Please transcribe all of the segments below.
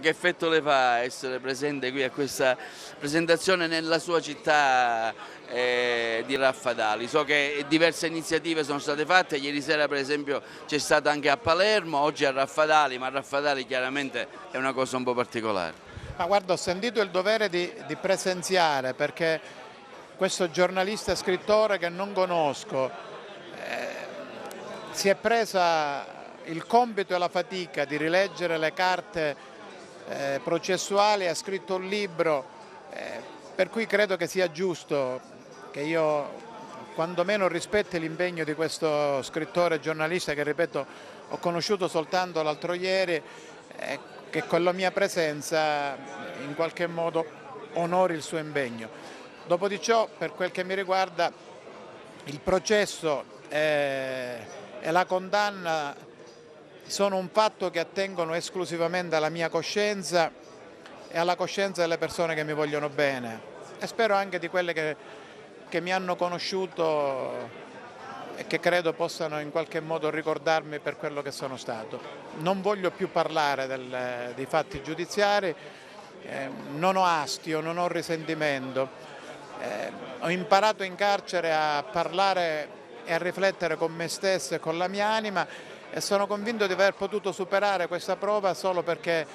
che effetto le fa essere presente qui a questa presentazione nella sua città di Raffadali? So che diverse iniziative sono state fatte, ieri sera per esempio c'è stata anche a Palermo, oggi a Raffadali, ma Raffadali chiaramente è una cosa un po' particolare. Ma guarda, ho sentito il dovere di presenziare, perché questo giornalista e scrittore che non conosco si è presa il compito e la fatica di rileggere le carte processuali, ha scritto un libro, per cui credo che sia giusto che io quantomeno rispetti l'impegno di questo scrittore e giornalista che, ripeto, ho conosciuto soltanto l'altro ieri, che con la mia presenza in qualche modo onori il suo impegno. Dopo di ciò, per quel che mi riguarda, il processo e la condanna sono un fatto che attengono esclusivamente alla mia coscienza e alla coscienza delle persone che mi vogliono bene, e spero anche di quelle che mi hanno conosciuto e che credo possano in qualche modo ricordarmi per quello che sono stato. Non voglio più parlare dei fatti giudiziari, non ho astio, non ho risentimento. Ho imparato in carcere a parlare e a riflettere con me stesso e con la mia anima, e sono convinto di aver potuto superare questa prova solo perché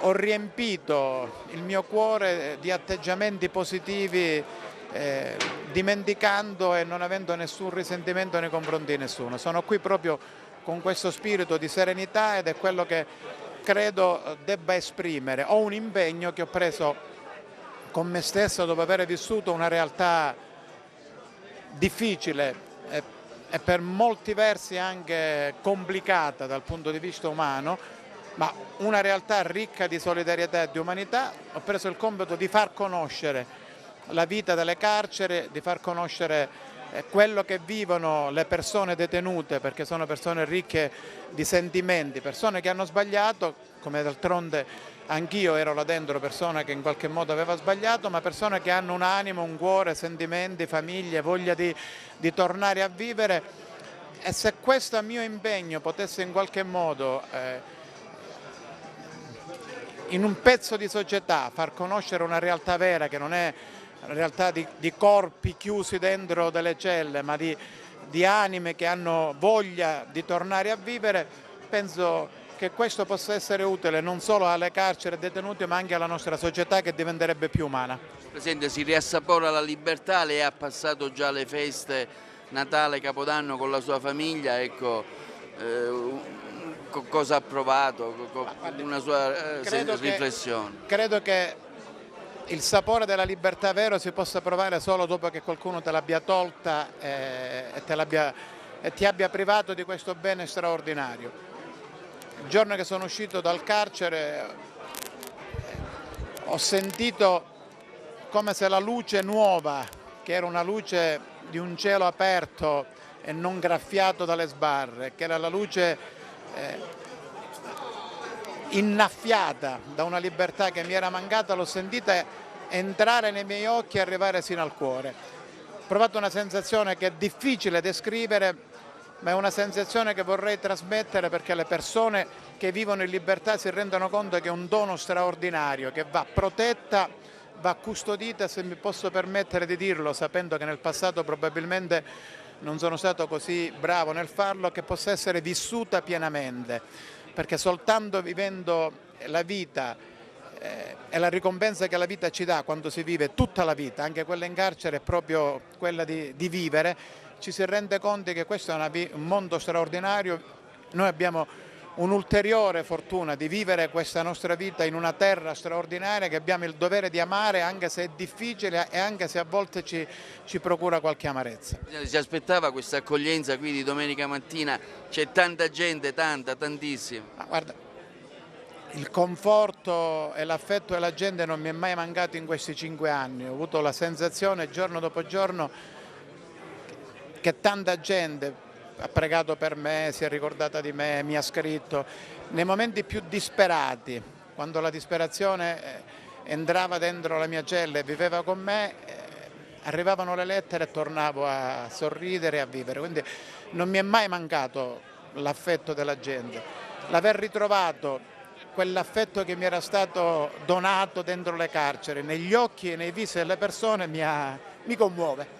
ho riempito il mio cuore di atteggiamenti positivi, dimenticando e non avendo nessun risentimento nei confronti di nessuno. Sono qui proprio con questo spirito di serenità ed è quello che credo debba esprimere. Ho un impegno che ho preso con me stesso dopo aver vissuto una realtà difficile e per molti versi anche complicata dal punto di vista umano, ma una realtà ricca di solidarietà e di umanità. Ho preso il compito di far conoscere la vita delle carceri, di far conoscere quello che vivono le persone detenute, perché sono persone ricche di sentimenti, persone che hanno sbagliato, come d'altronde anch'io ero là dentro persona che in qualche modo aveva sbagliato, ma persone che hanno un animo, un cuore, sentimenti, famiglie, voglia di tornare a vivere. E se questo mio impegno potesse in qualche modo in un pezzo di società far conoscere una realtà vera, che non è una realtà di corpi chiusi dentro delle celle, ma di anime che hanno voglia di tornare a vivere, penso che questo possa essere utile non solo alle carceri e ai detenuti, ma anche alla nostra società, che diventerebbe più umana. Presidente, si riassapora la libertà, lei ha passato già le feste Natale, Capodanno con la sua famiglia, ecco, cosa ha provato, una sua riflessione? Credo che il sapore della libertà vero si possa provare solo dopo che qualcuno te l'abbia tolta e ti abbia privato di questo bene straordinario. Il giorno che sono uscito dal carcere ho sentito come se la luce nuova, che era una luce di un cielo aperto e non graffiato dalle sbarre, che era la luce innaffiata da una libertà che mi era mancata, l'ho sentita entrare nei miei occhi e arrivare sino al cuore. Ho provato una sensazione che è difficile descrivere, ma è una sensazione che vorrei trasmettere, perché le persone che vivono in libertà si rendono conto che è un dono straordinario, che va protetta, va custodita, se mi posso permettere di dirlo, sapendo che nel passato probabilmente non sono stato così bravo nel farlo, che possa essere vissuta pienamente, perché soltanto vivendo la vita e la ricompensa che la vita ci dà quando si vive tutta la vita, anche quella in carcere, è proprio quella di vivere, ci si rende conto che questo è un mondo straordinario. Noi abbiamo un'ulteriore fortuna di vivere questa nostra vita in una terra straordinaria che abbiamo il dovere di amare, anche se è difficile e anche se a volte ci procura qualche amarezza. Si aspettava questa accoglienza qui di domenica mattina? C'è tanta gente, tantissima. Ma guarda, il conforto e l'affetto della gente non mi è mai mancato in questi 5 anni. Ho avuto la sensazione giorno dopo giorno che tanta gente ha pregato per me, si è ricordata di me, mi ha scritto. Nei momenti più disperati, quando la disperazione entrava dentro la mia cella e viveva con me, arrivavano le lettere e tornavo a sorridere e a vivere. Quindi non mi è mai mancato l'affetto della gente. L'aver ritrovato quell'affetto che mi era stato donato dentro le carceri, negli occhi e nei visi delle persone mi commuove.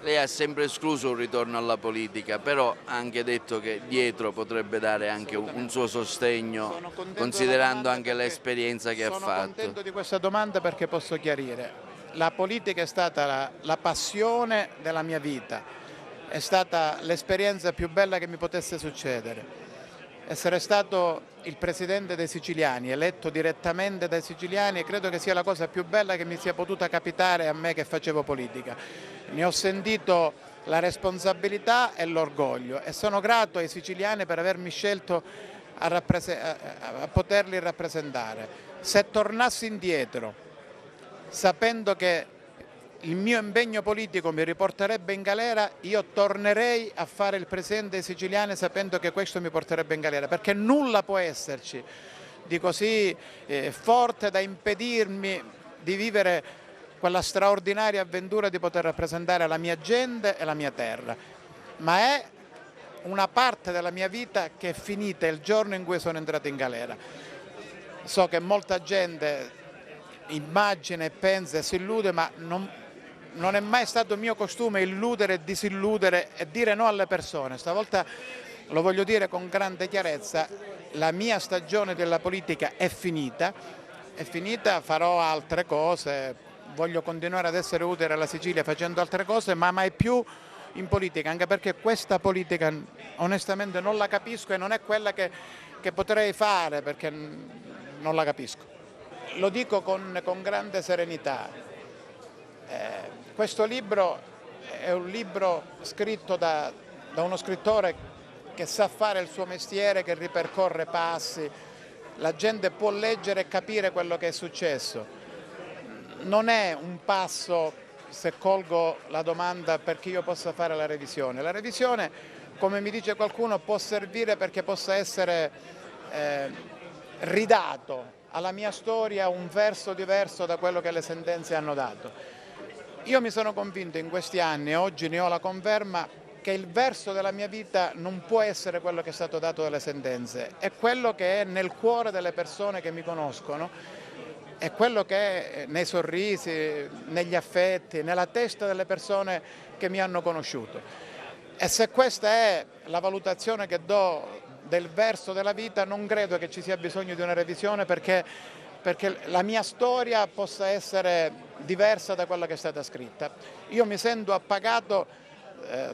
Lei ha sempre escluso un ritorno alla politica, però ha anche detto che dietro potrebbe dare anche un suo sostegno, considerando anche l'esperienza che ha fatto. Sono contento di questa domanda perché posso chiarire. La politica è stata la passione della mia vita, è stata l'esperienza più bella che mi potesse succedere. Essere stato il presidente dei siciliani, eletto direttamente dai siciliani, credo che sia la cosa più bella che mi sia potuta capitare a me che facevo politica. Ne ho sentito la responsabilità e l'orgoglio e sono grato ai siciliani per avermi scelto a poterli rappresentare. Se tornassi indietro, sapendo che il mio impegno politico mi riporterebbe in galera, io tornerei a fare il presidente dei siciliani sapendo che questo mi porterebbe in galera, perché nulla può esserci di così forte da impedirmi di vivere quella straordinaria avventura di poter rappresentare la mia gente e la mia terra. Ma è una parte della mia vita che è finita il giorno in cui sono entrato in galera. So che molta gente immagina e pensa e si illude, ma non è mai stato mio costume illudere e disilludere e dire no alle persone. Stavolta lo voglio dire con grande chiarezza, la mia stagione della politica è finita, farò altre cose, voglio continuare ad essere utile alla Sicilia facendo altre cose, ma mai più in politica, anche perché questa politica onestamente non la capisco e non è quella che potrei fare perché non la capisco. Lo dico con grande serenità. Questo libro è un libro scritto da uno scrittore che sa fare il suo mestiere, che ripercorre passi, la gente può leggere e capire quello che è successo. Non è un passo, se colgo la domanda, perché io possa fare la revisione. La revisione, come mi dice qualcuno, può servire perché possa essere ridato alla mia storia un verso diverso da quello che le sentenze hanno dato. Io mi sono convinto in questi anni, e oggi ne ho la conferma, che il verso della mia vita non può essere quello che è stato dato dalle sentenze, è quello che è nel cuore delle persone che mi conoscono, è quello che è nei sorrisi, negli affetti, nella testa delle persone che mi hanno conosciuto. E se questa è la valutazione che do del verso della vita, non credo che ci sia bisogno di una revisione perché la mia storia possa essere diversa da quella che è stata scritta. Io mi sento appagato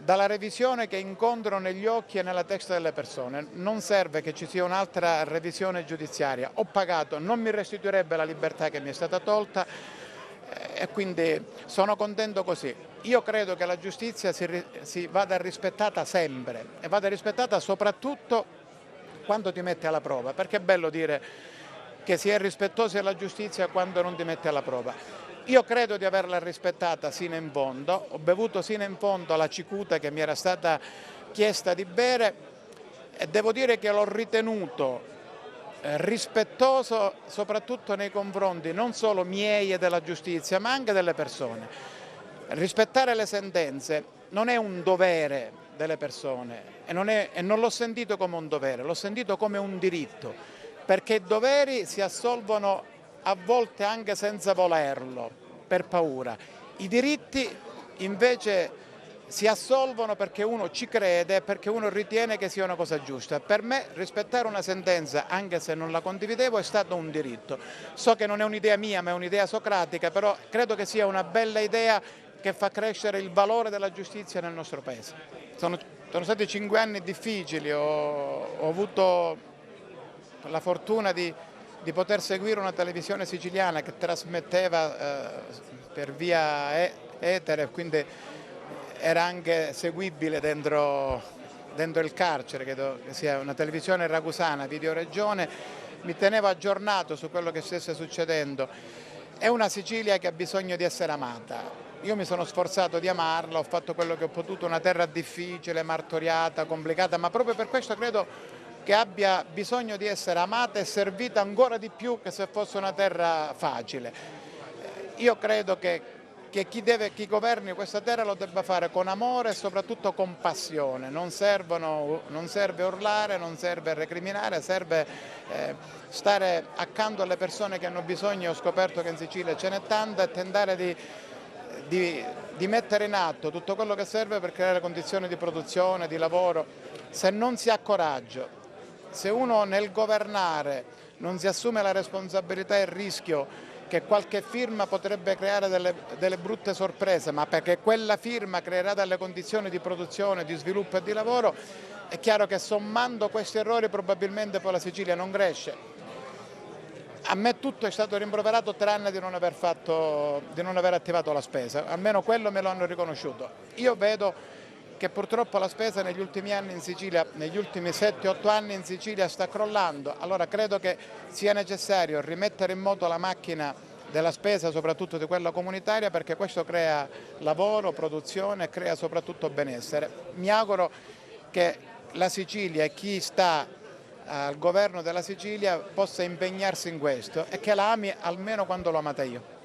dalla revisione che incontro negli occhi e nella testa delle persone. Non serve che ci sia un'altra revisione giudiziaria. Ho pagato, non mi restituirebbe la libertà che mi è stata tolta e quindi sono contento così. Io credo che la giustizia si vada rispettata sempre e vada rispettata soprattutto quando ti mette alla prova, perché è bello dire che si è rispettosi della giustizia quando non ti mette alla prova. Io credo di averla rispettata sino in fondo, ho bevuto sino in fondo la cicuta che mi era stata chiesta di bere e devo dire che l'ho ritenuto rispettoso soprattutto nei confronti non solo miei e della giustizia, ma anche delle persone. Rispettare le sentenze non è un dovere delle persone e non l'ho sentito come un dovere, l'ho sentito come un diritto, perché i doveri si assolvono a volte anche senza volerlo, per paura. I diritti invece si assolvono perché uno ci crede e perché uno ritiene che sia una cosa giusta. Per me rispettare una sentenza, anche se non la condividevo, è stato un diritto. So che non è un'idea mia, ma è un'idea socratica, però credo che sia una bella idea che fa crescere il valore della giustizia nel nostro Paese. Sono stati 5 anni difficili, ho avuto la fortuna di poter seguire una televisione siciliana che trasmetteva per via etere, quindi era anche seguibile dentro il carcere, credo che sia una televisione ragusana, Videoregione, mi teneva aggiornato su quello che stesse succedendo. È una Sicilia che ha bisogno di essere amata. Io mi sono sforzato di amarla, ho fatto quello che ho potuto, una terra difficile, martoriata, complicata, ma proprio per questo credo che abbia bisogno di essere amata e servita ancora di più che se fosse una terra facile. Io credo che che chi governi questa terra lo debba fare con amore e soprattutto con passione. Non serve urlare, non serve recriminare, serve stare accanto alle persone che hanno bisogno. Ho scoperto che in Sicilia ce n'è tanta, e tentare di mettere in atto tutto quello che serve per creare condizioni di produzione, di lavoro. Se non si ha coraggio, se uno nel governare non si assume la responsabilità e il rischio che qualche firma potrebbe creare delle brutte sorprese, ma perché quella firma creerà delle condizioni di produzione, di sviluppo e di lavoro, è chiaro che sommando questi errori probabilmente poi la Sicilia non cresce. A me tutto è stato rimproverato tranne di non aver attivato la spesa, almeno quello me lo hanno riconosciuto. Io vedo che purtroppo la spesa negli ultimi anni in Sicilia, negli ultimi 7-8 anni in Sicilia sta crollando, allora credo che sia necessario rimettere in moto la macchina della spesa, soprattutto di quella comunitaria, perché questo crea lavoro, produzione e crea soprattutto benessere. Mi auguro che la Sicilia e chi sta al governo della Sicilia possa impegnarsi in questo e che la ami almeno quanto l'ho amata io.